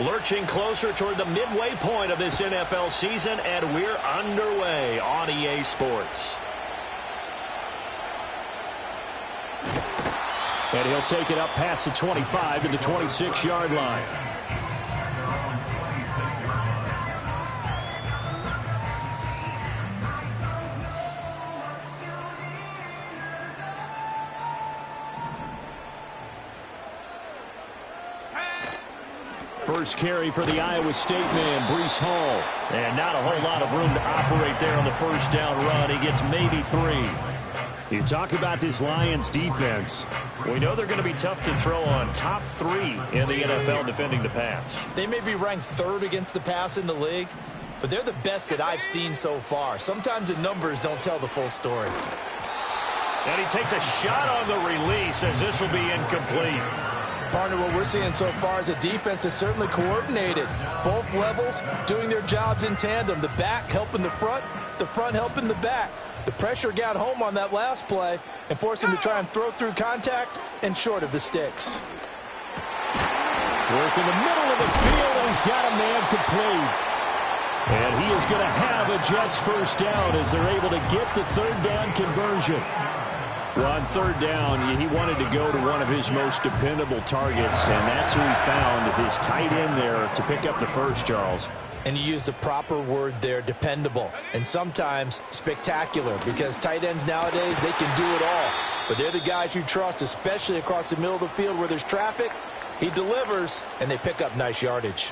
Lurching closer toward the midway point of this NFL season, and we're underway on EA Sports. And he'll take it up past the 25 to the 26-yard line. First carry for the Iowa State man, Breece Hall. And not a whole lot of room to operate there on the first down run. He gets maybe 3. You talk about this Lions defense. We know they're going to be tough to throw on. Top 3 in the NFL defending the pass. They may be ranked 3rd against the pass in the league, but they're the best that I've seen so far. Sometimes the numbers don't tell the full story. And he takes a shot on the release as this will be incomplete. Partner, what we're seeing so far is the defense is certainly coordinated. Both levels doing their jobs in tandem. The back helping the front helping the back. The pressure got home on that last play and forced him to try and throw through contact and short of the sticks. Work in the middle of the field, and he's got a man complete. And he is going to have a Jets first down as they're able to get the third down conversion. Well, on third down, he wanted to go to one of his most dependable targets, and that's who he found, his tight end there, to pick up the first, Charles. And you use the proper word there, dependable, and sometimes spectacular, because tight ends nowadays, they can do it all. But they're the guys you trust, especially across the middle of the field where there's traffic. He delivers, and they pick up nice yardage.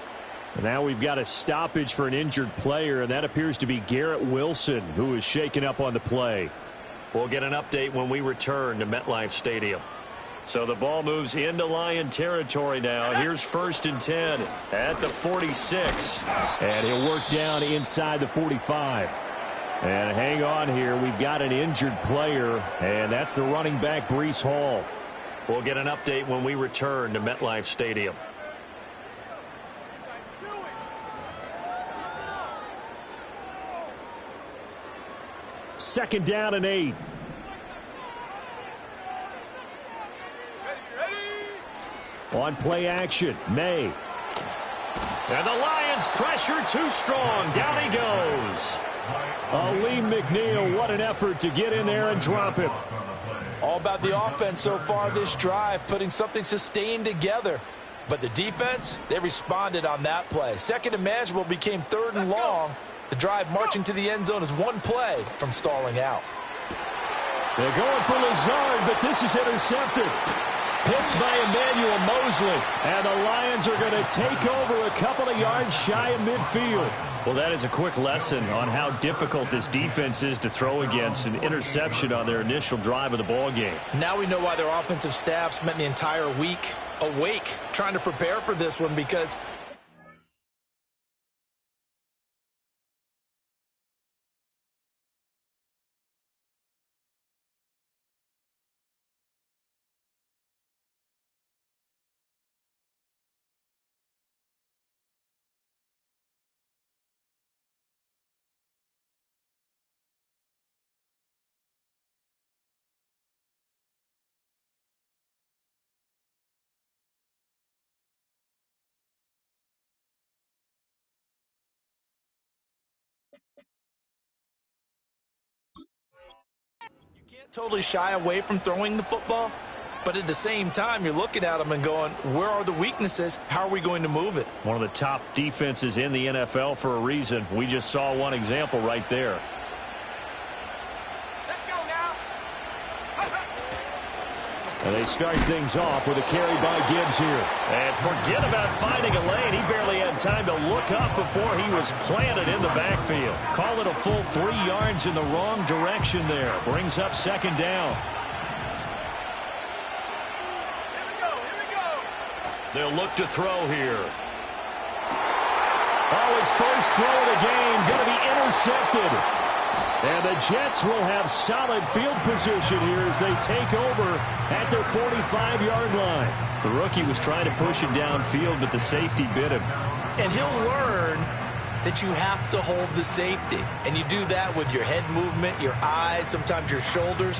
Now we've got a stoppage for an injured player, and that appears to be Garrett Wilson, who is shaken up on the play. We'll get an update when we return to MetLife Stadium. So the ball moves into Lion territory now. Here's 1st and 10 at the 46. And he'll work down inside the 45. And hang on here. We've got an injured player, and that's the running back, Breece Hall. We'll get an update when we return to MetLife Stadium. Second down and 8. On play action, May. And the Lions pressure too strong. Down he goes. Aleem McNeil, what an effort to get in there and drop him. All about the offense so far this drive, putting something sustained together. But the defense, they responded on that play. 2nd and manageable became 3rd and long. The drive marching to the end zone is one play from stalling out. They're going for Lazard, but this is intercepted. Picked by Emmanuel Mosley. And the Lions are going to take over a couple of yards shy of midfield. Well, that is a quick lesson on how difficult this defense is to throw against. An interception on their initial drive of the ball game. Now we know why their offensive staff spent the entire week awake trying to prepare for this one, because totally shy away from throwing the football, but at the same time, you're looking at them and going, where are the weaknesses? How are we going to move it? One of the top defenses in the NFL for a reason. We just saw one example right there. Let's go now. And they start things off with a carry by Gibbs here. And forget about finding a lane. He barely had time to look up before he was planted in the backfield. Call it a full 3 yards in the wrong direction there. Brings up 2nd down. Here we go. They'll look to throw here. Oh, his first throw of the game going to be intercepted. And the Jets will have solid field position here as they take over at their 45-yard line. The rookie was trying to push him downfield, but the safety bit him. And he'll learn that you have to hold the safety. And you do that with your head movement, your eyes, sometimes your shoulders.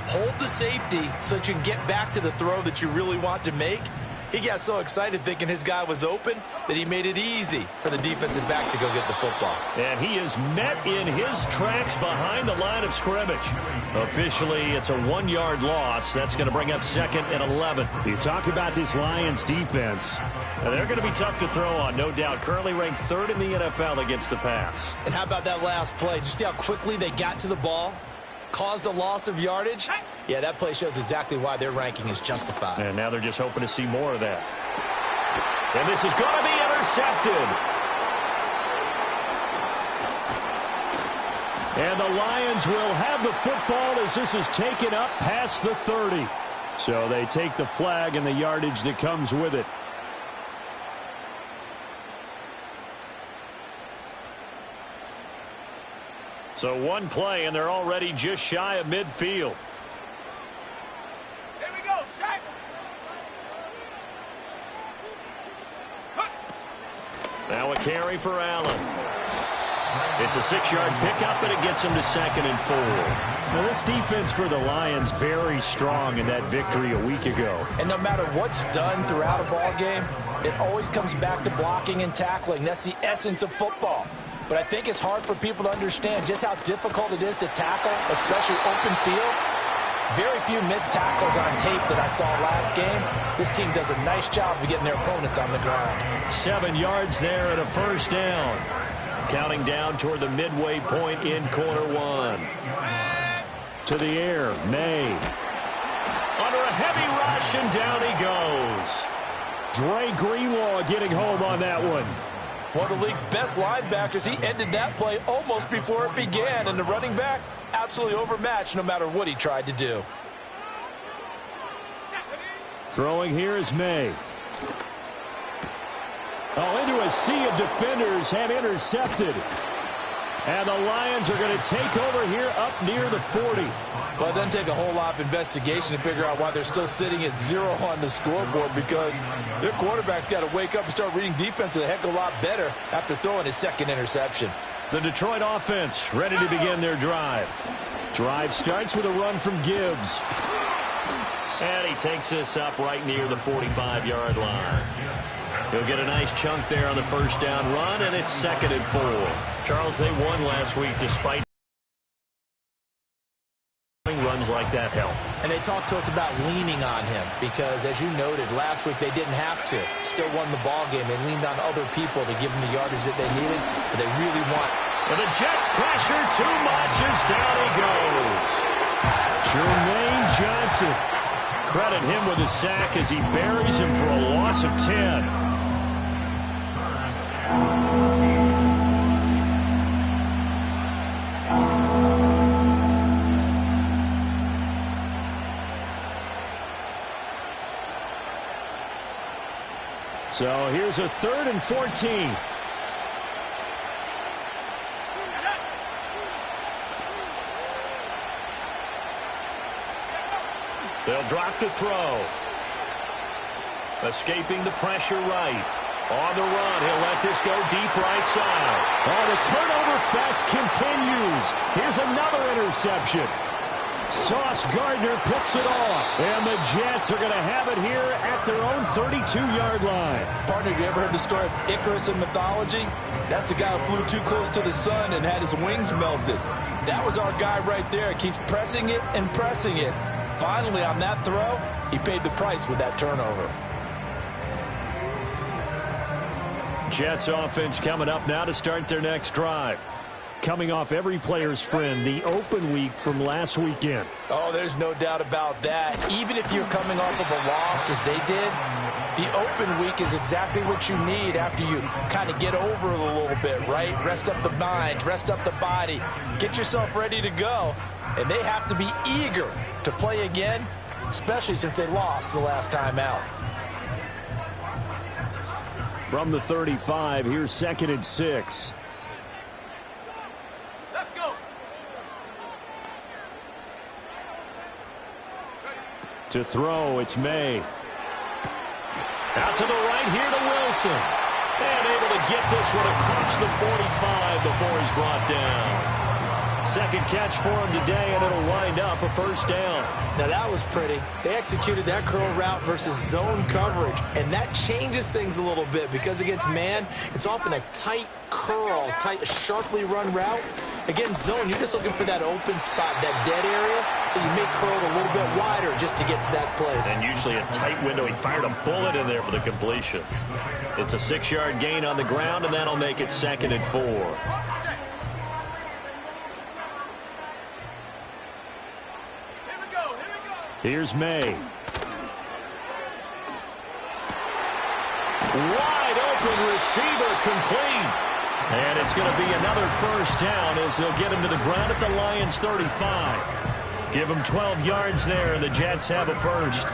Hold the safety so that you can get back to the throw that you really want to make. He got so excited thinking his guy was open that he made it easy for the defensive back to go get the football. And he is met in his tracks behind the line of scrimmage. Officially, it's a 1-yard loss. That's going to bring up 2nd and 11. You talk about this Lions defense. Now, they're going to be tough to throw on, no doubt. Currently ranked 3rd in the NFL against the pass. And how about that last play? Did you see how quickly they got to the ball? Caused a loss of yardage? Yeah, that play shows exactly why their ranking is justified. And now they're just hoping to see more of that. And this is going to be intercepted. And the Lions will have the football as this is taken up past the 30. So they take the flag and the yardage that comes with it. So one play, and they're already just shy of midfield. Here we go, Shaq. Now a carry for Allen. It's a 6-yard pickup, and it gets him to 2nd and 4. Now, this defense for the Lions very strong in that victory a week ago. And no matter what's done throughout a ball game, it always comes back to blocking and tackling. That's the essence of football. But I think it's hard for people to understand just how difficult it is to tackle, especially open field. Very few missed tackles on tape that I saw last game. This team does a nice job of getting their opponents on the ground. 7 yards there and a 1st down. Counting down toward the midway point in quarter 1. To the air, May. Under a heavy rush, and down he goes. Dre Greenlaw getting home on that one. One of the league's best linebackers. He ended that play almost before it began. And the running back, absolutely overmatched no matter what he tried to do. Throwing here is May. Oh, into a sea of defenders and intercepted. And the Lions are going to take over here up near the 40. Well, it doesn't take a whole lot of investigation to figure out why they're still sitting at 0 on the scoreboard, because their quarterback's got to wake up and start reading defense a heck of a lot better after throwing his 2nd interception. The Detroit offense ready to begin their drive. Drive starts with a run from Gibbs. And he takes this up right near the 45-yard line. He'll get a nice chunk there on the 1st down run, and it's 2nd and 4. Charles, they won last week despite runs like that help. And they talked to us about leaning on him because, as you noted, last week they didn't have to. Still won the ball game. They leaned on other people to give them the yardage that they needed, but they really want. And the Jets pressure too much as down he goes. Jermaine Johnson. Credit him with a sack as he buries him for a loss of 10. So here's a 3rd and 14. They'll drop to throw. Escaping the pressure right. On the run, he'll let this go deep right side. Oh, the turnover fest continues. Here's another interception. Sauce Gardner picks it off. And the Jets are going to have it here at their own 32-yard line. Partner, have you ever heard the story of Icarus in mythology? That's the guy who flew too close to the sun and had his wings melted. That was our guy right there. Keeps pressing it and pressing it. Finally, on that throw, he paid the price with that turnover. Jets offense coming up now to start their next drive. Coming off every player's friend, the open week from last weekend. Oh, there's no doubt about that. Even if you're coming off of a loss as they did, the open week is exactly what you need after you kind of get over it a little bit, right? Rest up the mind, rest up the body, get yourself ready to go. And they have to be eager to play again, especially since they lost the last time out. From the 35, here's 2nd and 6. Let's go. To throw, it's May. Out to the right here to Wilson. And able to get this one across the 45 before he's brought down. Second catch for him today, and it'll wind up a first down. Now that was pretty. They executed that curl route versus zone coverage, and that changes things a little bit because against man, it's often a tight curl, tight, sharply run route. Against zone, you're just looking for that open spot, that dead area, so you may curl it a little bit wider just to get to that place. And usually a tight window. He fired a bullet in there for the completion. It's a 6-yard gain on the ground, and that'll make it 2nd and 4. Here's May. Wide open receiver, complete. And it's going to be another first down as they'll get him to the ground at the Lions' 35. Give him 12 yards there, and the Jets have a first.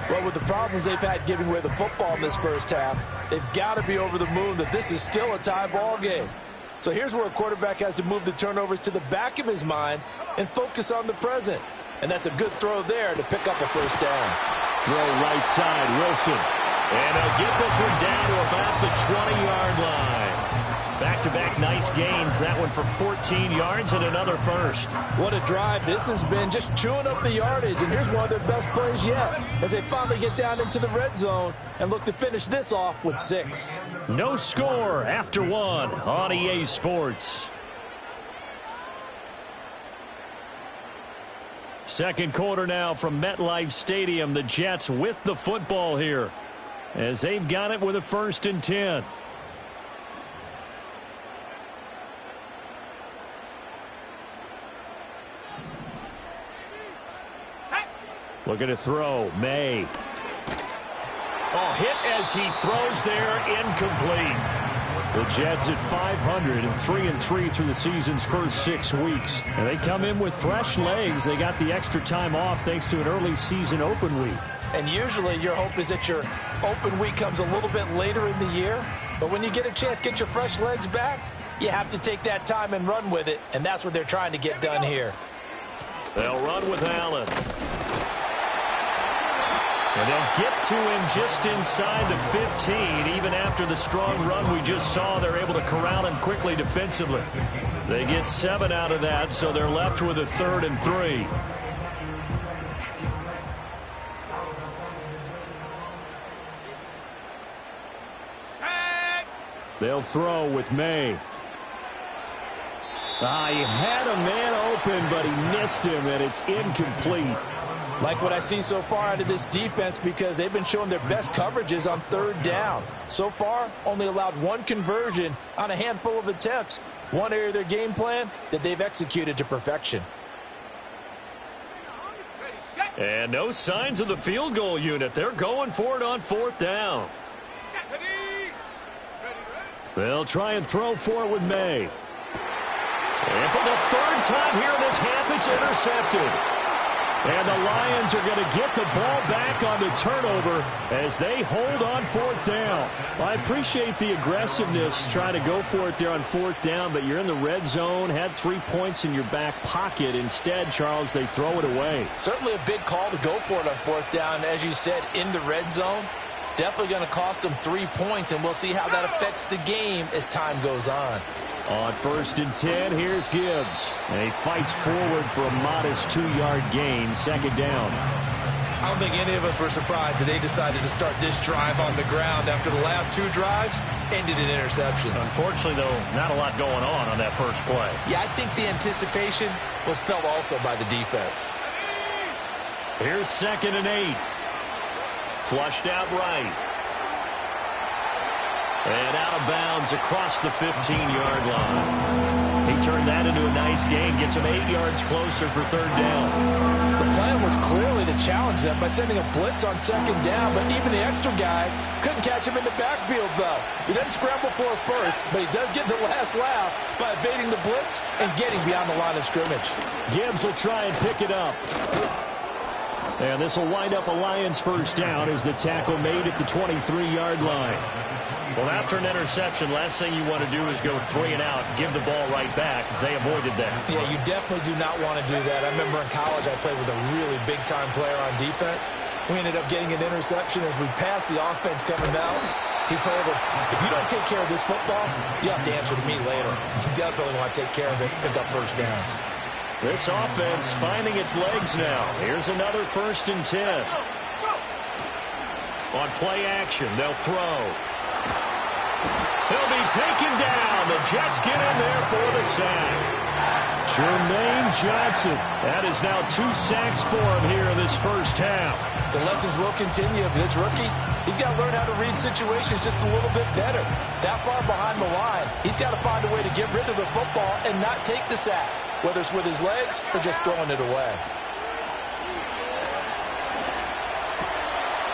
Well, with the problems they've had giving away the football in this first half, they've got to be over the moon that this is still a tie ball game. So here's where a quarterback has to move the turnovers to the back of his mind and focus on the present. And that's a good throw there to pick up a first down. Throw right side, Wilson. And they'll get this one down to about the 20-yard line. Back-to-back nice gains. That one for 14 yards and another first. What a drive this has been, just chewing up the yardage. And here's one of their best plays yet as they finally get down into the red zone and look to finish this off with 6. No score after 1 on EA Sports. Second quarter now from MetLife Stadium. The Jets with the football here as they've got it with a 1st and 10. Looking to throw. May. Oh, hit as he throws there, incomplete. The Jets at 500 and 3-3 through the season's first 6 weeks. And they come in with fresh legs. They got the extra time off thanks to an early season open week. And usually your hope is that your open week comes a little bit later in the year. But when you get a chance to get your fresh legs back, you have to take that time and run with it. And that's what they're trying to get done here. They'll run with Allen. And they'll get to him just inside the 15. Even after the strong run we just saw, they're able to corral him quickly defensively. They get 7 out of that, so they're left with a 3rd and 3. They'll throw with May. He had a man open, but he missed him, and it's incomplete. Like what I see so far out of this defense because they've been showing their best coverages on 3rd down. So far, only allowed 1 conversion on a handful of attempts. One area of their game plan that they've executed to perfection. And no signs of the field goal unit. They're going for it on 4th down. They'll try and throw for it with May. And for the 3rd time here in this half, it's intercepted. And the Lions are going to get the ball back on the turnover as they hold on 4th down. I appreciate the aggressiveness trying to go for it there on 4th down, but you're in the red zone, had 3 points in your back pocket. Instead, Charles, they throw it away. Certainly a big call to go for it on 4th down. As you said, in the red zone, definitely going to cost them 3 points, and we'll see how that affects the game as time goes on. On 1st and 10, here's Gibbs. And he fights forward for a modest 2-yard gain, 2nd down. I don't think any of us were surprised that they decided to start this drive on the ground after the last 2 drives ended in interceptions. Unfortunately, though, not a lot going on that first play. Yeah, I think the anticipation was felt also by the defense. Here's 2nd and 8. Flushed out right. And out of bounds across the 15-yard line. He turned that into a nice gain, gets him 8 yards closer for 3rd down. The plan was clearly to challenge them by sending a blitz on 2nd down, but even the extra guys couldn't catch him in the backfield, though. He doesn't scramble for it first, but he does get the last laugh by evading the blitz and getting beyond the line of scrimmage. Gibbs will try and pick it up. And this will wind up a Lions 1st down as the tackle made at the 23-yard line. Well, after an interception, last thing you want to do is go 3 and out, give the ball right back. They avoided that. Yeah, you definitely do not want to do that. I remember in college I played with a really big-time player on defense. We ended up getting an interception as we passed the offense coming out. He told him, if you don't take care of this football, you have to answer to me later. You definitely want to take care of it, pick up first downs. This offense finding its legs now. Here's another 1st and 10. On play action, they'll throw. He'll be taken down. The Jets get in there for the sack. Jermaine Johnson. That is now 2 sacks for him here in this first half. The lessons will continue. This rookie, he's got to learn how to read situations just a little bit better. That far behind the line, he's got to find a way to get rid of the football and not take the sack, whether it's with his legs or just throwing it away.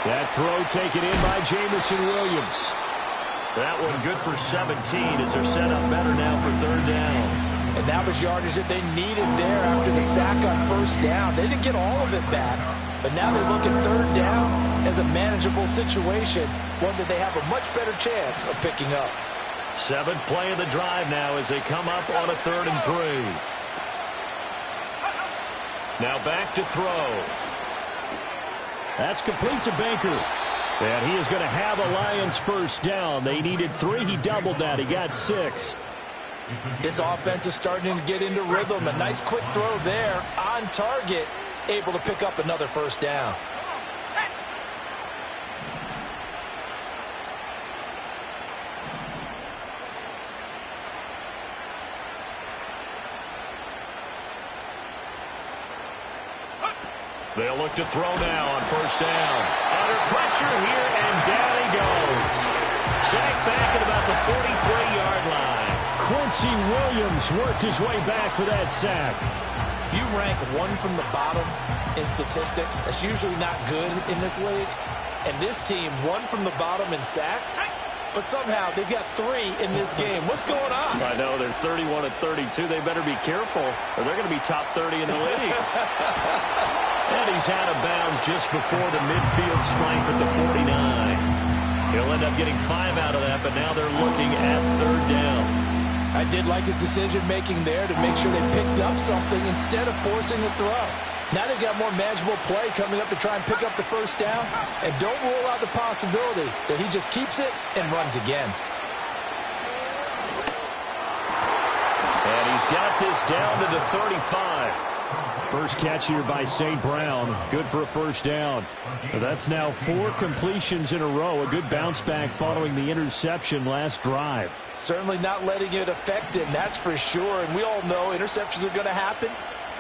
That throw taken in by Jamison Williams. That one good for 17 as they're set up better now for 3rd down. And that was yardage that they needed there after the sack on 1st down. They didn't get all of it back, but now they look at 3rd down as a manageable situation, one that they have a much better chance of picking up. 7th play of the drive now as they come up on a 3rd and 3. Now back to throw. That's complete to Baker. And he is going to have a Lions 1st down. They needed 3. He doubled that. He got 6. This offense is starting to get into rhythm. A nice quick throw there on target, able to pick up another 1st down. They'll look to throw now on 1st down. Under pressure here, and down he goes. Sacked back at about the 43-yard line. Quincy Williams worked his way back for that sack. If you rank 1 from the bottom in statistics, that's usually not good in this league. And this team, 1 from the bottom in sacks, but somehow they've got 3 in this game. What's going on? I know, they're 31 of 32. They better be careful, or they're going to be top 30 in the league. And he's out of bounds just before the midfield stripe at the 49. He'll end up getting 5 out of that, but now they're looking at 3rd down. I did like his decision-making there to make sure they picked up something instead of forcing a throw. Now they've got more manageable play coming up to try and pick up the 1st down, and don't rule out the possibility that he just keeps it and runs again. And he's got this down to the 35. First catch here by St. Brown. Good for a 1st down. That's now 4 completions in a row. A good bounce back following the interception last drive. Certainly not letting it affect him, that's for sure. And we all know interceptions are going to happen.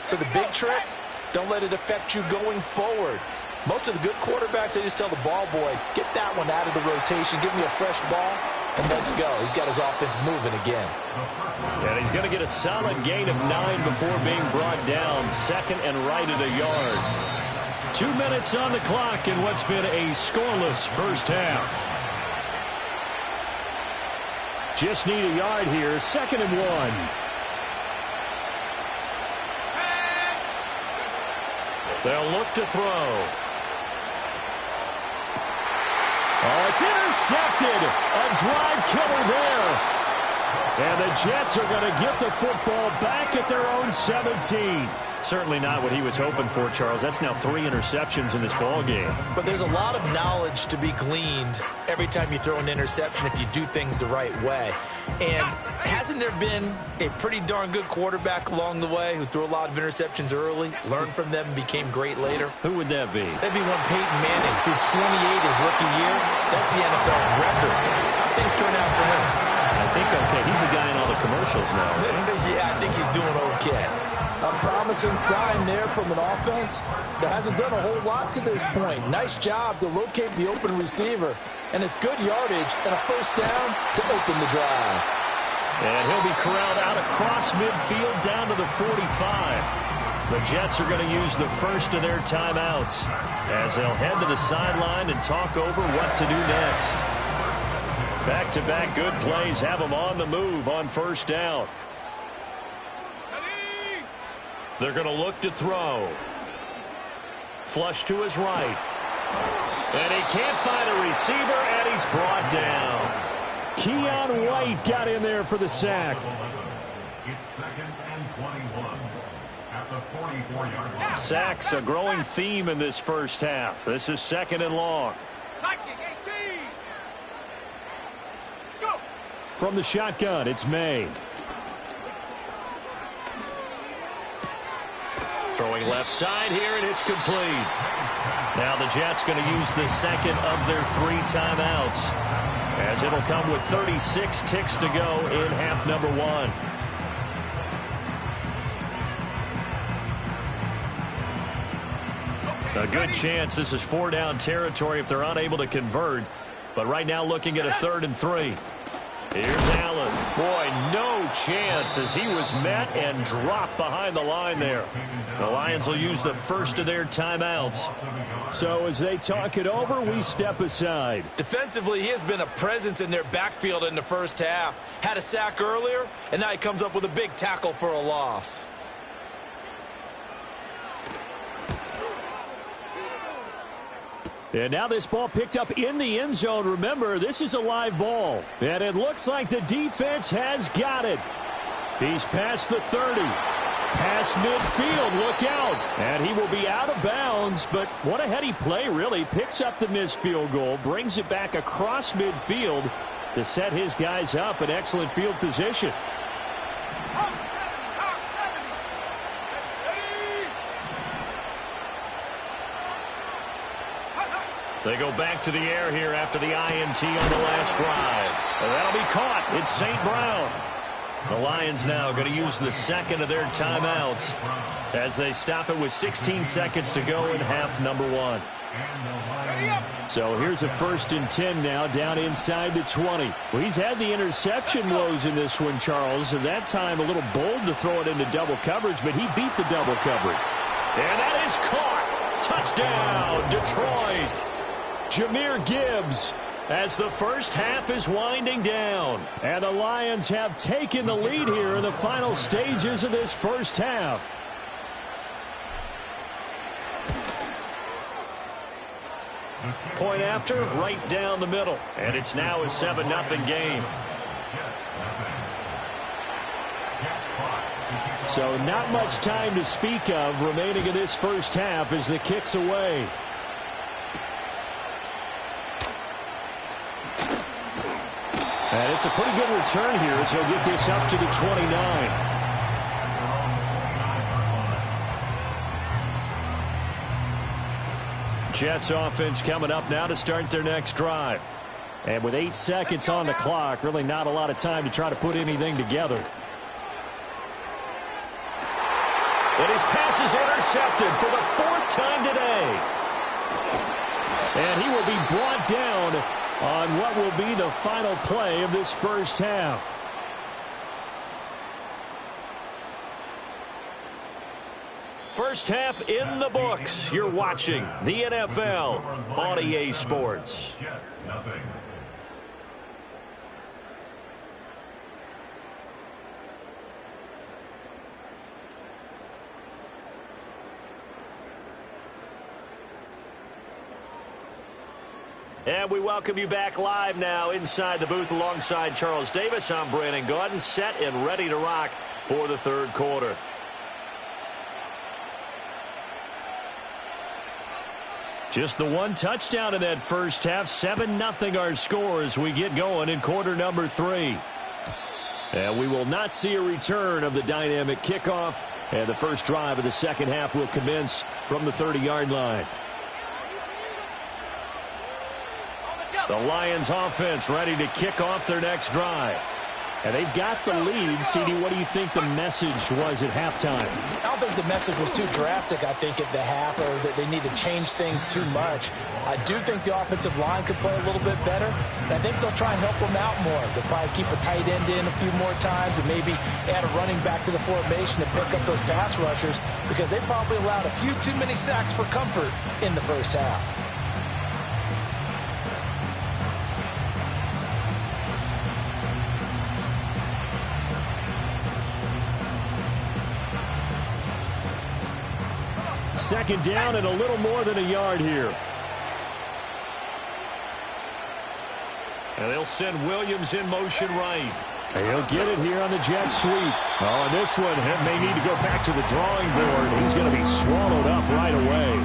So the big trick, don't let it affect you going forward. Most of the good quarterbacks, they just tell the ball boy, get that one out of the rotation, give me a fresh ball, and let's go. He's got his offense moving again. And he's going to get a solid gain of 9 before being brought down. 2nd and right at a yard. 2 minutes on the clock in what's been a scoreless first half. Just need a yard here. 2nd and 1. They'll look to throw. Oh, it's intercepted. A drive killer there. And the Jets are going to get the football back at their own 17. Certainly not what he was hoping for, Charles. That's now 3 interceptions in this ball game. But there's a lot of knowledge to be gleaned every time you throw an interception if you do things the right way. And hasn't there been a pretty darn good quarterback along the way who threw a lot of interceptions early, learned from them, and became great later? Who would that be? That'd be one Peyton Manning. Threw 28 his rookie year. That's the NFL record. How things turn out for him? I think okay. He's a guy in all the commercials now. Yeah, I think he's doing okay. A promising sign there from an offense that hasn't done a whole lot to this point. Nice job to locate the open receiver. And it's good yardage and a 1st down to open the drive. And he'll be corralled out across midfield down to the 45. The Jets are going to use the first of their timeouts as they'll head to the sideline and talk over what to do next. Back-to-back good plays have them on the move on 1st down. They're going to look to throw. Flush to his right. And he can't find a receiver, and he's brought down. Keon White got in there for the sack. It's 2nd and 21 at the 44-yard line. Sacks, a growing theme in this first half. This is 2nd and long. From the shotgun, it's May. Throwing left side here, and it's complete. Now the Jets going to use the second of their 3 timeouts, as it'll come with 36 ticks to go in half number 1. A good chance this is 4-down territory if they're unable to convert. But right now looking at a 3rd and 3. Here's Allen. Boy, no chance as he was met and dropped behind the line there. The Lions will use the first of their timeouts. So as they talk it over, we step aside. Defensively, he has been a presence in their backfield in the first half. Had a sack earlier, and now he comes up with a big tackle for a loss. And now this ball picked up in the end zone. Remember, this is a live ball. And it looks like the defense has got it. He's past the 30. Past midfield. Look out. And he will be out of bounds. But what a heady play, really. Picks up the missed field goal. Brings it back across midfield to set his guys up in excellent field position. They go back to the air here after the INT on the last drive. And that'll be caught. It's St. Brown. The Lions now going to use the second of their timeouts as they stop it with 16 seconds to go in half number 1. So here's a 1st and 10 now down inside the 20. Well, he's had the interception woes in this one, Charles. And that time a little bold to throw it into double coverage, but he beat the double coverage. And that is caught. Touchdown, Detroit. Jahmyr Gibbs as the first half is winding down. And the Lions have taken the lead here in the final stages of this first half. Point after, right down the middle. And it's now a 7-0 game. So not much time to speak of remaining in this first half as the kick's away. And it's a pretty good return here as he'll get this up to the 29. Jets offense coming up now to start their next drive. And with 8 seconds on the clock, really not a lot of time to try to put anything together. And his pass is intercepted for the 4th time today. And he will be brought down on what will be the final play of this first half. First half in the books. You're watching the NFL on EA Sports. And we welcome you back live now inside the booth alongside Charles Davis. I'm Brandon Gaudin, set and ready to rock for the 3rd quarter. Just the 1 touchdown in that first half. 7-0 our score as we get going in quarter number 3. And we will not see a return of the dynamic kickoff. And the first drive of the second half will commence from the 30-yard line. The Lions offense ready to kick off their next drive. And they've got the lead. CD, what do you think the message was at halftime? I don't think the message was too drastic, I think, at the half, or that they need to change things too much. I do think the offensive line could play a little bit better. And I think they'll try and help them out more. They'll probably keep a tight end in a few more times and maybe add a running back to the formation to pick up those pass rushers, because they probably allowed a few too many sacks for comfort in the first half. Second down and a little more than a yard here. And they'll send Williams in motion right. He'll get it here on the jet sweep. Oh, and this one may need to go back to the drawing board. He's going to be swallowed up right away.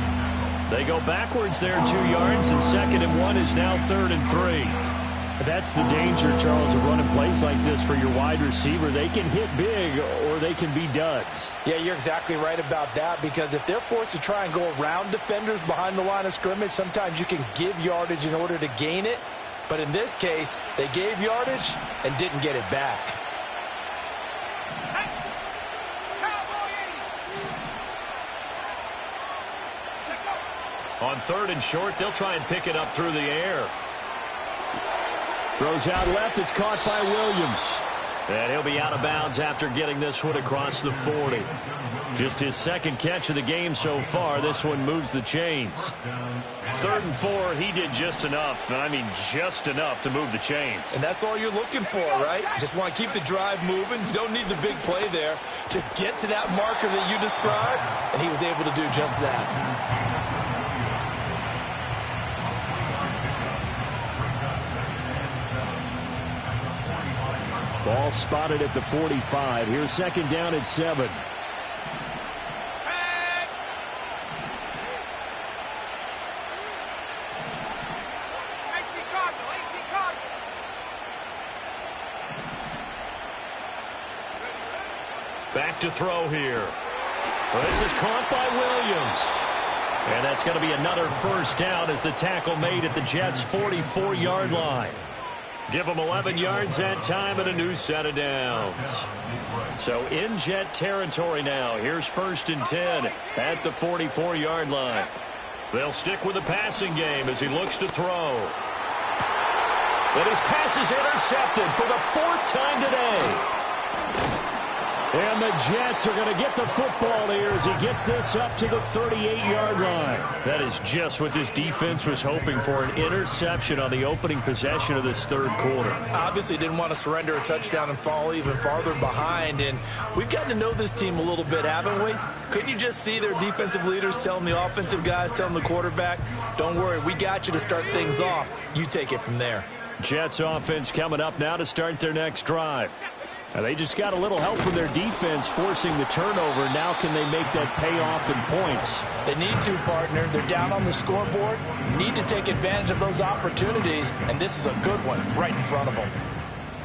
They go backwards there 2 yards, and 2nd and 1 is now 3rd and 3. That's the danger, Charles, of running plays like this for your wide receiver. They can hit big or they can be duds. Yeah, you're exactly right about that, because if they're forced to try and go around defenders behind the line of scrimmage, sometimes you can give yardage in order to gain it. But in this case, they gave yardage and didn't get it back. On 3rd and short, they'll try and pick it up through the air. Throws out left. It's caught by Williams. And he'll be out of bounds after getting this one across the 40. Just his second catch of the game so far. This one moves the chains. 3rd and 4, he did just enough. I mean, just enough to move the chains. And that's all you're looking for, right? Just want to keep the drive moving. You don't need the big play there. Just get to that marker that you described, and he was able to do just that. Ball spotted at the 45. Here's 2nd down at 7. Back to throw here. Well, this is caught by Williams. And that's going to be another 1st down as the tackle made at the Jets' 44-yard line. Give them 11 yards that time and a new set of downs. So in Jet territory now. Here's 1st and 10 at the 44-yard line. They'll stick with the passing game as he looks to throw. But his pass is intercepted for the 4th time today. And the Jets are going to get the football here as he gets this up to the 38-yard line. That is just what this defense was hoping for, an interception on the opening possession of this 3rd quarter. Obviously didn't want to surrender a touchdown and fall even farther behind. And we've gotten to know this team a little bit, haven't we? Couldn't you just see their defensive leaders telling the offensive guys, telling the quarterback, don't worry, we got you to start things off. You take it from there. Jets offense coming up now to start their next drive. And they just got a little help from their defense forcing the turnover. Now can they make that pay off in points? They need to, partner. They're down on the scoreboard. Need to take advantage of those opportunities, and this is a good one right in front of them.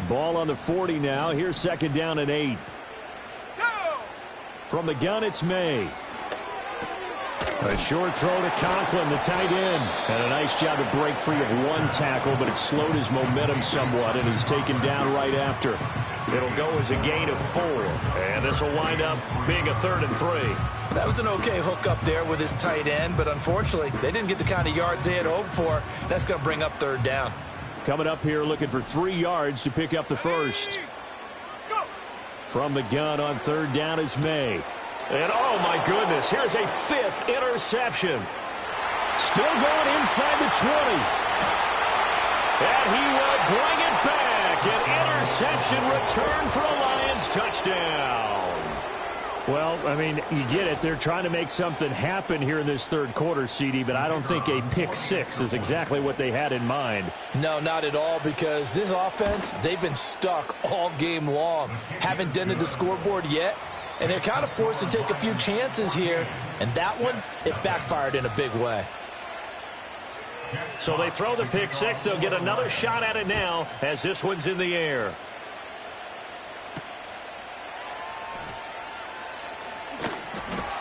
Ball on the 40 now. Here's 2nd down and 8. From the gun, it's May. A short throw to Conklin, the tight end. And a nice job to break free of one tackle, but it slowed his momentum somewhat, and he's taken down right after. It'll go as a gain of 4. And this will wind up being a 3rd and 3. That was an okay hook up there with his tight end, but unfortunately, they didn't get the kind of yards they had hoped for. That's going to bring up 3rd down. Coming up here looking for 3 yards to pick up the 1st. From the gun on 3rd down is May. And oh my goodness, here's a 5th interception. Still going inside the 20. And he will bring it back. An interception return for a Lions touchdown. Well, I mean, you get it. They're trying to make something happen here in this 3rd quarter, CD, but I don't think a pick 6 is exactly what they had in mind. No, not at all, because this offense, they've been stuck all game long. Haven't dented the scoreboard yet, and they're kind of forced to take a few chances here, and that one, it backfired in a big way. So they throw the pick 6. They'll get another shot at it now as this one's in the air.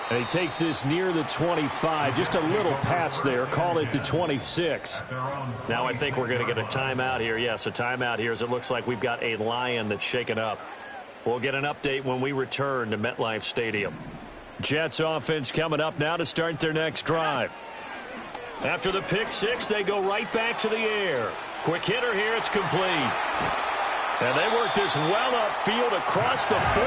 And he takes this near the 25. Just a little pass there. Call it the 26. Now I think we're going to get a timeout here. Yes, a timeout here as it looks like we've got a Lion that's shaken up. We'll get an update when we return to MetLife Stadium. Jets offense coming up now to start their next drive. After the pick 6, they go right back to the air. Quick hitter here, it's complete. And they work this well upfield across the 45.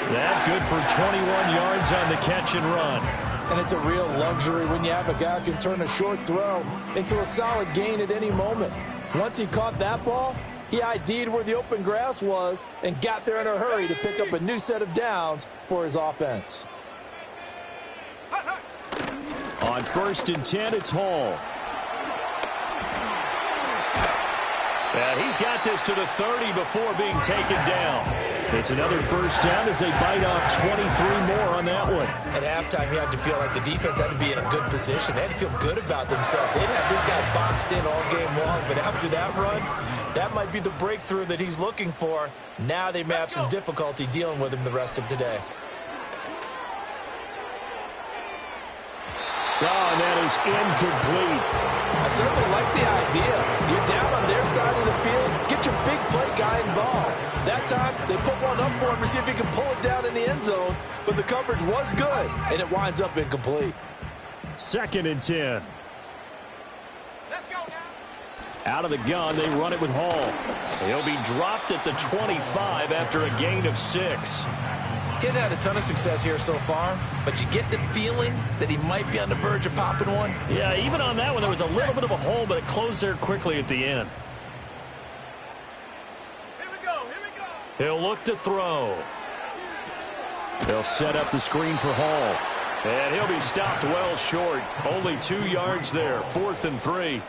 That good for 21 yards on the catch and run. And it's a real luxury when you have a guy who can turn a short throw into a solid gain at any moment. Once he caught that ball, he ID'd where the open grass was and got there in a hurry to pick up a new set of downs for his offense. On 1st and 10, it's Hall. And he's got this to the 30 before being taken down. It's another first down as they bite off 23 more on that one. At halftime, you had to feel like the defense had to be in a good position. They had to feel good about themselves. They'd have this guy boxed in all game long, but after that run, that might be the breakthrough that he's looking for. Now they may have some difficulty dealing with him the rest of today. Oh, and that is incomplete. I certainly like the idea. You're down on their side of the field. Get your big play guy involved. That time, they put one up for him to see if he can pull it down in the end zone. But the coverage was good, and it winds up incomplete. 2nd and 10. Let's go now. Out of the gun, they run it with Hall. He'll be dropped at the 25 after a gain of 6. He hadn't had a ton of success here so far, but you get the feeling that he might be on the verge of popping one. Yeah, even on that one, there was a little bit of a hole, but it closed there quickly at the end. Here we go. Here we go. He'll look to throw. They'll set up the screen for Hall. And he'll be stopped well short. Only 2 yards there. 4th and 3.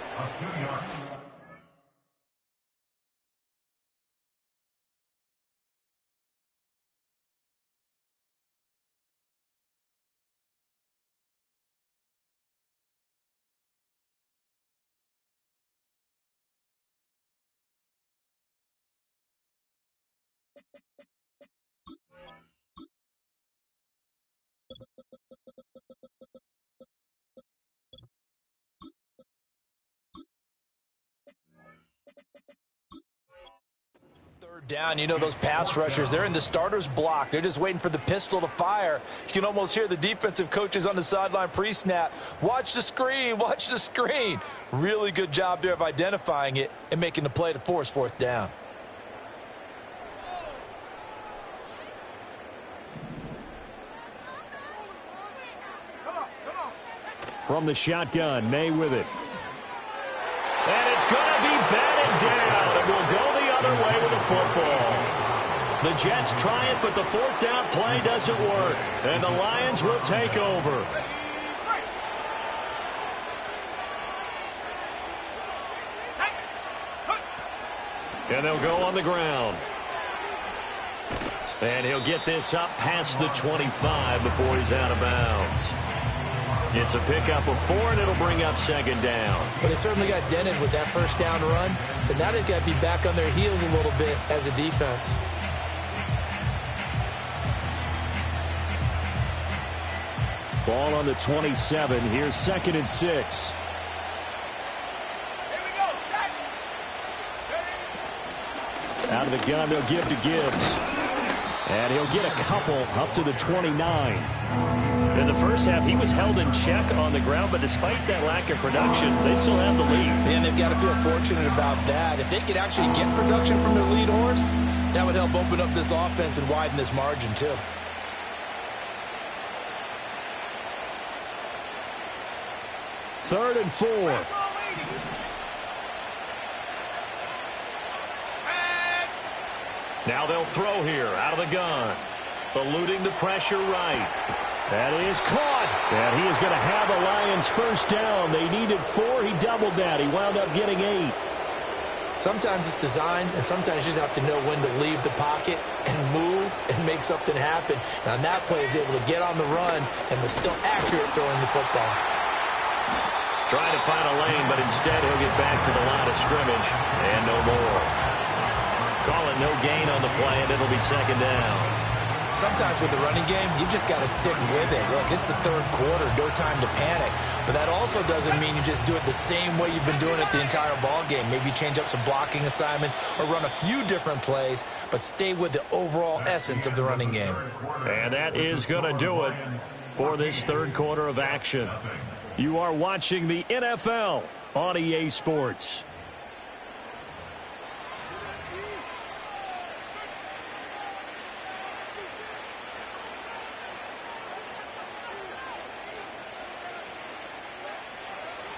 Third down, you know those pass rushers, they're in the starter's block. They're just waiting for the pistol to fire. You can almost hear the defensive coaches on the sideline pre-snap. Watch the screen, watch the screen. Really good job there of identifying it and making the play to force 4th down. From the shotgun, May with it. And it's going to be batted down. It will go the other way with the football. The Jets try it, but the 4th down play doesn't work. And the Lions will take over. And they'll go on the ground. And he'll get this up past the 25 before he's out of bounds. It's a pickup of 4, and it'll bring up 2nd down. But they certainly got dented with that first down run. So now they've got to be back on their heels a little bit as a defense. Ball on the 27. Here's 2nd and 6. Here we go. Set. Out of the gun, they'll give to Gibbs. And he'll get a couple up to the 29. In the first half, he was held in check on the ground, but despite that lack of production, they still have the lead. And they've got to feel fortunate about that. If they could actually get production from their lead horse, that would help open up this offense and widen this margin, too. Third and 4. Now they'll throw here out of the gun. Eluding the pressure right. That is caught. And he is going to have a Lions first down. They needed 4. He doubled that. He wound up getting 8. Sometimes it's design, and sometimes you just have to know when to leave the pocket and move and make something happen. And on that play, he was able to get on the run and was still accurate throwing the football. Trying to find a lane, but instead he'll get back to the line of scrimmage. And no more. Call it no gain on the play, and it'll be 2nd down. Sometimes with the running game, you've just got to stick with it. Look, it's the 3rd quarter, no time to panic. But that also doesn't mean you just do it the same way you've been doing it the entire ball game. Maybe change up some blocking assignments or run a few different plays, but stay with the overall essence of the running game. And that is going to do it for this 3rd quarter of action. You are watching the NFL on EA Sports.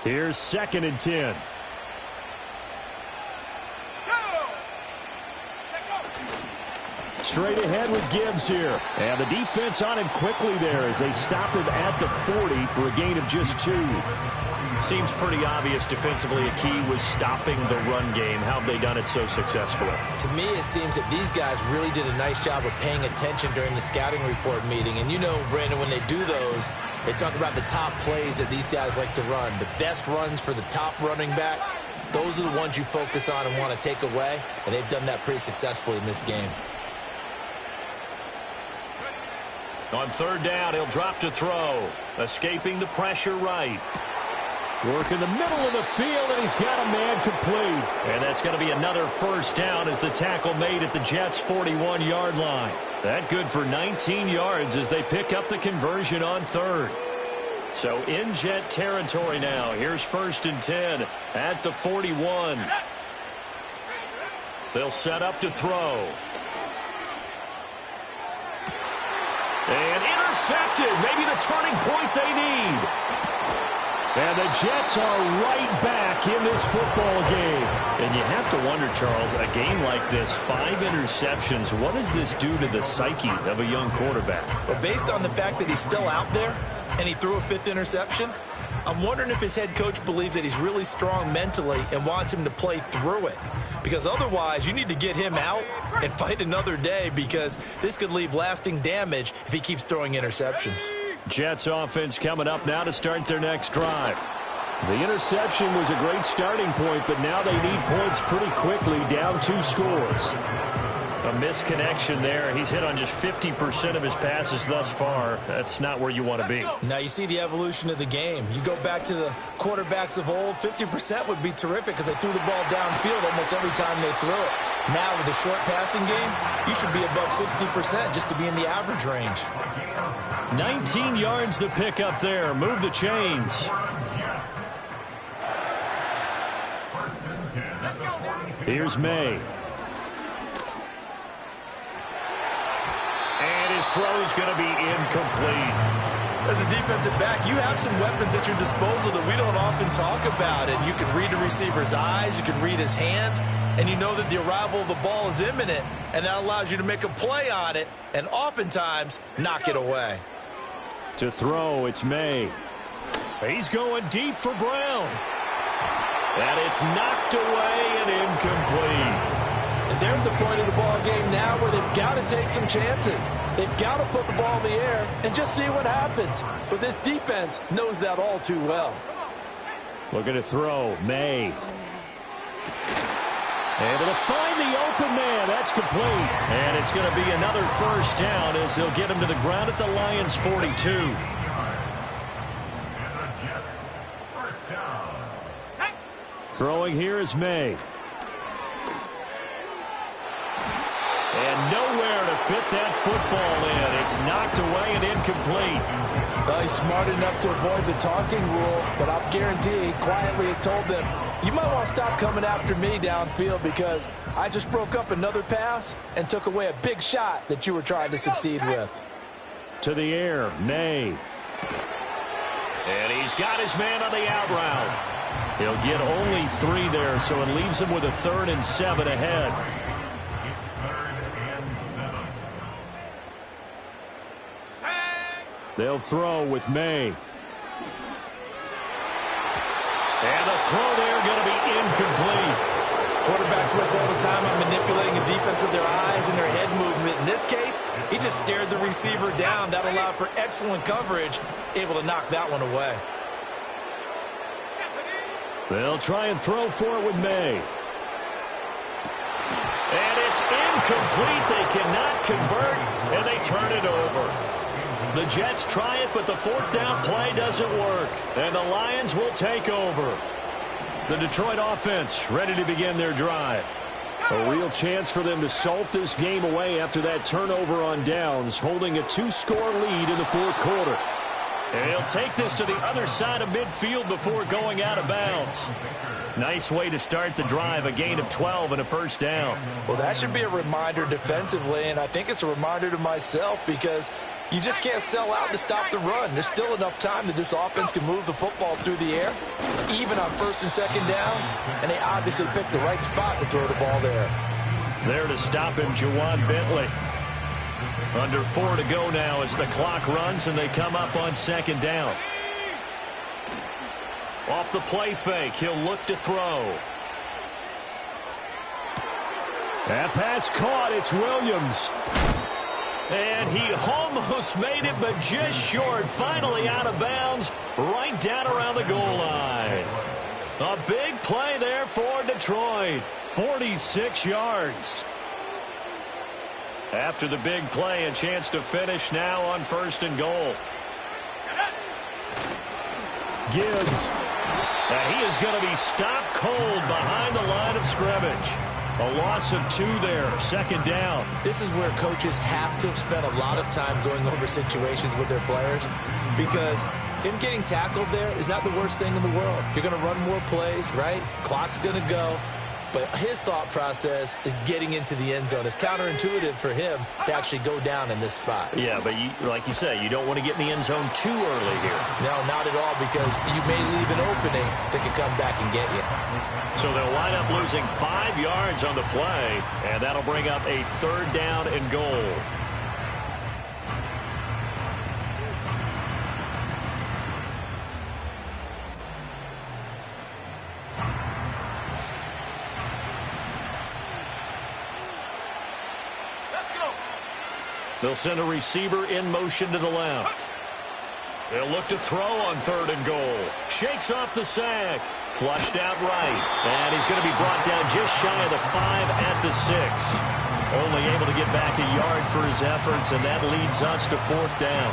Here's 2nd and 10. Straight ahead with Gibbs here. And the defense on him quickly there as they stop him at the 40 for a gain of just 2. Seems pretty obvious defensively a key was stopping the run game. How have they done it so successfully? To me, it seems that these guys really did a nice job of paying attention during the scouting report meeting. And you know, Brandon, when they do those, they talk about the top plays that these guys like to run. The best runs for the top running back, those are the ones you focus on and want to take away. And they've done that pretty successfully in this game. On third down, he'll drop to throw. Escaping the pressure right. Work in the middle of the field, and he's got a man complete. And that's going to be another first down as the tackle made at the Jets' 41-yard line. That good for 19 yards as they pick up the conversion on third. So in Jet territory now. Here's 1st and 10 at the 41. They'll set up to throw. And intercepted. Maybe the turning point they need. And the Jets are right back in this football game. And you have to wonder, Charles, a game like this, 5 interceptions, what does this do to the psyche of a young quarterback? Well, based on the fact that he's still out there and he threw a 5th interception, I'm wondering if his head coach believes that he's really strong mentally and wants him to play through it. Because otherwise, you need to get him out and fight another day, because this could leave lasting damage if he keeps throwing interceptions. Jets offense coming up now to start their next drive. The interception was a great starting point, but now they need points pretty quickly, down 2 scores. A misconnection there. He's hit on just 50% of his passes thus far. That's not where you want to be. Now you see the evolution of the game. You go back to the quarterbacks of old, 50% would be terrific because they threw the ball downfield almost every time they threw it. Now with the short passing game, you should be above 60% just to be in the average range. 19 yards to pick up there. Move the chains. Here's May. And his throw's going to be incomplete. As a defensive back, you have some weapons at your disposal that we don't often talk about. And you can read the receiver's eyes, you can read his hands, and you know that the arrival of the ball is imminent, and that allows you to make a play on it and oftentimes knock it away. To throw, it's May. He's going deep for Brown. And it's knocked away and incomplete. And they're at the point of the ball game now where they've got to take some chances. They've got to put the ball in the air and just see what happens. But this defense knows that all too well. Looking to throw, May. Able to find the open man. That's complete. And it's going to be another first down as they'll get him to the ground at the Lions' 42. Throwing here is May. And nowhere to fit that football in. It's knocked away and incomplete. Well, he's smart enough to avoid the taunting rule, but I'll guarantee he quietly has told them, you might want to stop coming after me downfield because I just broke up another pass and took away a big shot that you were trying to succeed with. To the air, May. And he's got his man on the out route. He'll get only 3 there, so it leaves him with a 3rd and 7 ahead. They'll throw with May. And the throw there going to be incomplete. Quarterbacks work all the time on manipulating a defense with their eyes and their head movement. In this case, he just stared the receiver down. That allowed for excellent coverage, able to knock that one away. They'll try and throw for it with May. And it's incomplete. They cannot convert, and they turn it over. The Jets try it, but the 4th down play doesn't work. And the Lions will take over. The Detroit offense ready to begin their drive. A real chance for them to salt this game away after that turnover on downs, holding a 2-score lead in the 4th quarter. And he'll take this to the other side of midfield before going out of bounds. Nice way to start the drive, a gain of 12 and a first down. Well, that should be a reminder defensively, and I think it's a reminder to myself because you just can't sell out to stop the run. There's still enough time that this offense can move the football through the air, even on 1st and 2nd downs, and they obviously picked the right spot to throw the ball there. There to stop him, Juwan Bentley. Under 4 to go now as the clock runs and they come up on 2nd down. Off the play fake, he'll look to throw. That pass caught. It's Williams. And he almost made it, but just short. Finally out of bounds, right down around the goal line. A big play there for Detroit. 46 yards. After the big play, a chance to finish now on 1st and goal. Gibbs. And he is going to be stopped cold behind the line of scrimmage. A loss of 2 there, 2nd down. This is where coaches have to have spent a lot of time going over situations with their players, because him getting tackled there is not the worst thing in the world. You're going to run more plays, right? Clock's going to go. But his thought process is getting into the end zone. It's counterintuitive for him to actually go down in this spot. Yeah, but like you say, you don't want to get in the end zone too early here. No, not at all, because you may leave an opening that can come back and get you. So they'll wind up losing 5 yards on the play, and that'll bring up a 3rd down and goal. They'll send a receiver in motion to the left. They'll look to throw on 3rd and goal. Shakes off the sack. Flushed out right. And he's going to be brought down just shy of the 5 at the 6. Only able to get back a yard for his efforts, and that leads us to 4th down.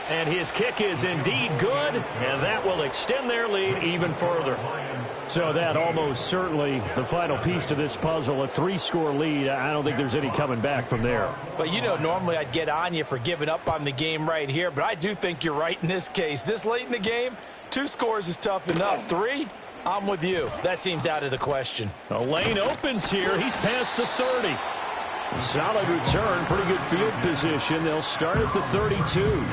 And his kick is indeed good, and that will extend their lead even further. So that almost certainly the final piece to this puzzle, a 3-score lead. I don't think there's any coming back from there. Well, you know, normally I'd get on you for giving up on the game right here, but I do think you're right in this case. This late in the game, 2 scores is tough enough. 3, I'm with you. That seems out of the question. The lane opens here. He's past the 30. Solid return, pretty good field position. They'll start at the 32.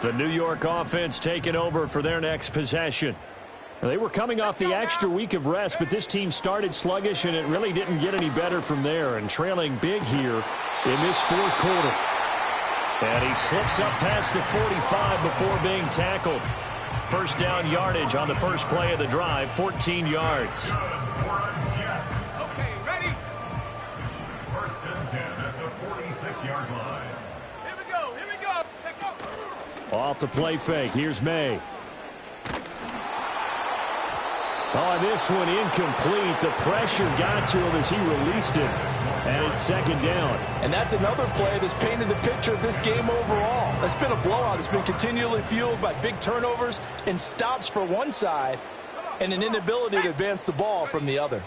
The New York offense taking over for their next possession. They were coming off the extra week of rest, but this team started sluggish, and it really didn't get any better from there, and trailing big here in this 4th quarter. And he slips up past the 45 before being tackled. 1st down yardage on the first play of the drive, 14 yards. Okay, ready? 1st and 10 at the 46-yard line. Here we go. Here we go. Take over. Off the play fake. Here's May. Oh, this one incomplete. The pressure got to him as he released it. And it's 2nd down. And that's another play that's painted the picture of this game overall. It's been a blowout. It's been continually fueled by big turnovers and stops for one side and an inability to advance the ball from the other.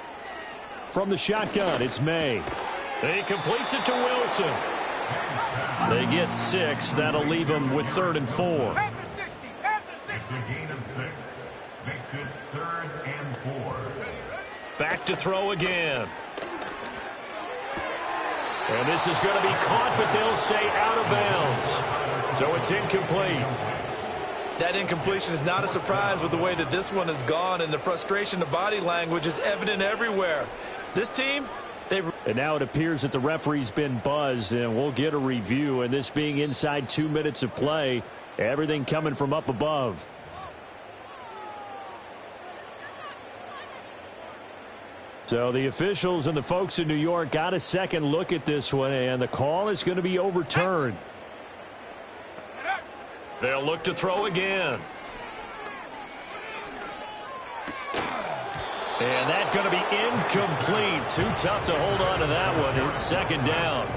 From the shotgun, it's May. He completes it to Wilson. They get 6. That'll leave them with 3rd and 4. At the 60. At the 60. It's a gain of 6. Makes it 3rd and 4. Back to throw again. And this is going to be caught, but they'll say out of bounds. So it's incomplete. That incompletion is not a surprise with the way that this one has gone, and the frustration, the body language is evident everywhere. This team, and now it appears that the referee's been buzzed, and we'll get a review. And this being inside 2 minutes of play, everything coming from up above. So the officials and the folks in New York got a second look at this one, and the call is going to be overturned. They'll look to throw again. And that's going to be incomplete. Too tough to hold on to that one. It's 2nd down.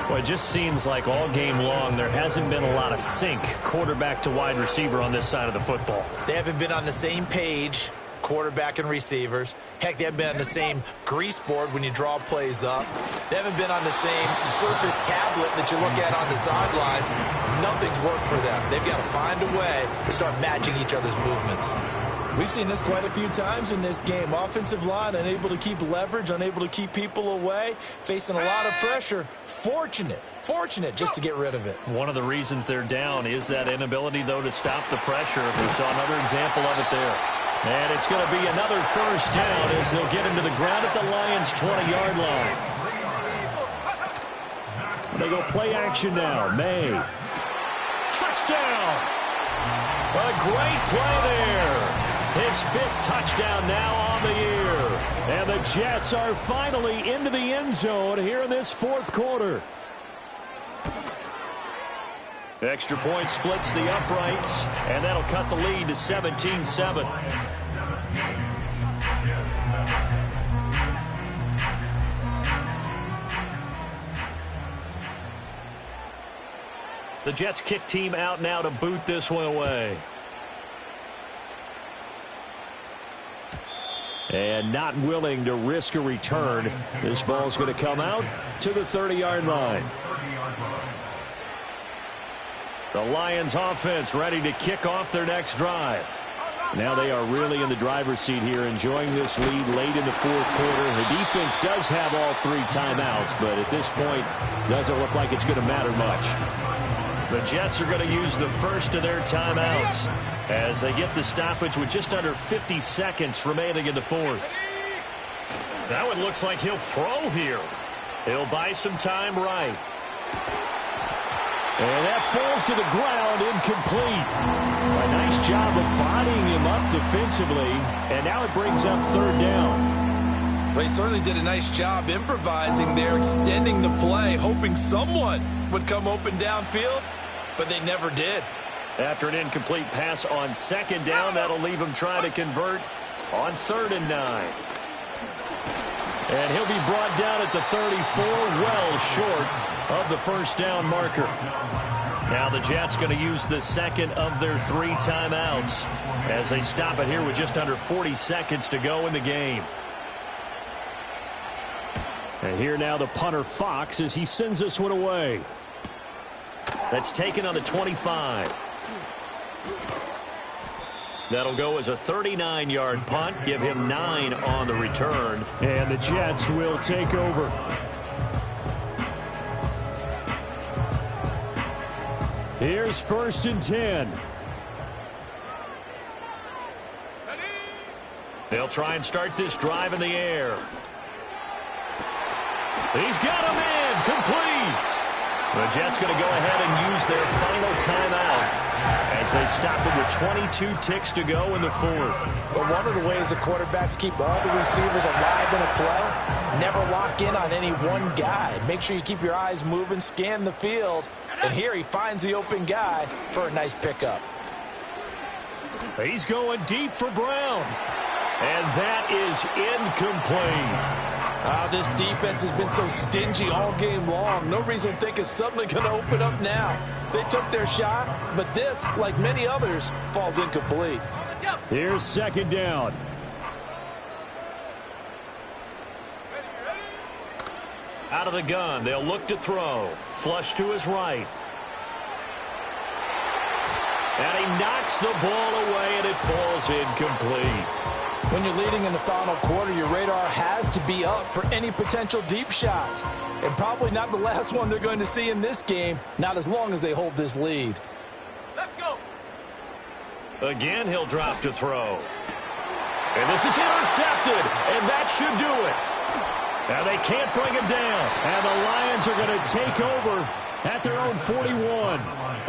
Well, it just seems like all game long there hasn't been a lot of sync quarterback to wide receiver on this side of the football. they haven't been on the same page, quarterback and receivers. Heck, they haven't been on the same grease board when you draw plays up. They haven't been on the same Surface tablet that you look at on the sidelines. Nothing's worked for them. They've got to find a way to start matching each other's movements. We've seen this quite a few times in this game. Offensive line unable to keep leverage, unable to keep people away, facing a lot of pressure. Fortunate just to get rid of it. One of the reasons they're down is that inability, though, to stop the pressure. We saw another example of it there. And it's going to be another first down as they'll get him to the ground at the Lions' 20-yard line. They go play action now. May. Touchdown! A great play there. His 5th touchdown now on the year. And the Jets are finally into the end zone here in this 4th quarter. Extra point splits the uprights, and that'll cut the lead to 17-7. The Jets kick team out now to boot this one away. And not willing to risk a return. This ball's going to come out to the 30-yard line. The Lions offense ready to kick off their next drive. Now they are really in the driver's seat here, enjoying this lead late in the 4th quarter. The defense does have all 3 timeouts, but at this point, doesn't look like it's going to matter much. The Jets are going to use the first of their timeouts as they get the stoppage with just under 50 seconds remaining in the 4th. That one looks like he'll throw here. He'll buy some time right. And that falls to the ground, incomplete. A nice job of bodying him up defensively, and now it brings up 3rd down. Well, he certainly did a nice job improvising there, extending the play, hoping someone would come open downfield, but they never did. After an incomplete pass on 2nd down, that'll leave him trying to convert on 3rd and 9. And he'll be brought down at the 34, well short of the first down marker. Now the Jets going to use the 2nd of their 3 timeouts as they stop it here with just under 40 seconds to go in the game. And here now the punter Fox as he sends this one away. That's taken on the 25. That'll go as a 39-yard punt, give him 9 on the return. And the Jets will take over. Here's 1st and 10. They'll try and start this drive in the air. He's got him in, complete. The Jets going to go ahead and use their final timeout as they stop it with 22 ticks to go in the 4th. But one of the ways the quarterbacks keep all the receivers alive in a play, never lock in on any one guy. Make sure you keep your eyes moving, scan the field, and here he finds the open guy for a nice pickup. He's going deep for Brown. And that is incomplete. This defense has been so stingy all game long. No reason to think it's suddenly going to open up now. They took their shot, but this, like many others, falls incomplete. Here's 2nd down. Out of the gun, they'll look to throw. Flush to his right. And he knocks the ball away, and it falls incomplete. When you're leading in the final quarter, your radar has to be up for any potential deep shots. And probably not the last one they're going to see in this game, not as long as they hold this lead. Let's go. Again, he'll drop to throw. And this is intercepted, and that should do it. Now they can't bring him down. And the Lions are going to take over at their own 41.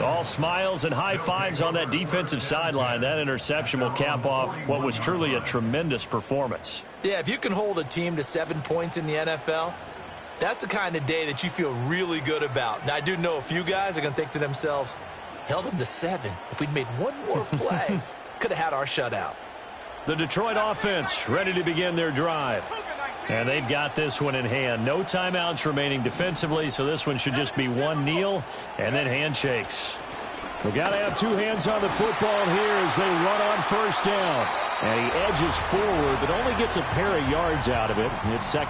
All smiles and high fives on that defensive sideline. That interception will cap off what was truly a tremendous performance. Yeah, if you can hold a team to 7 points in the NFL, that's the kind of day that you feel really good about. Now, I do know a few guys are going to think to themselves, held them to 7. If we'd made one more play, could have had our shutout. The Detroit offense ready to begin their drive. And they've got this one in hand. No timeouts remaining defensively, so this one should just be one kneel and then handshakes. We've got to have 2 hands on the football here as they run on 1st down. And he edges forward, but only gets a pair of yards out of it. It's 2nd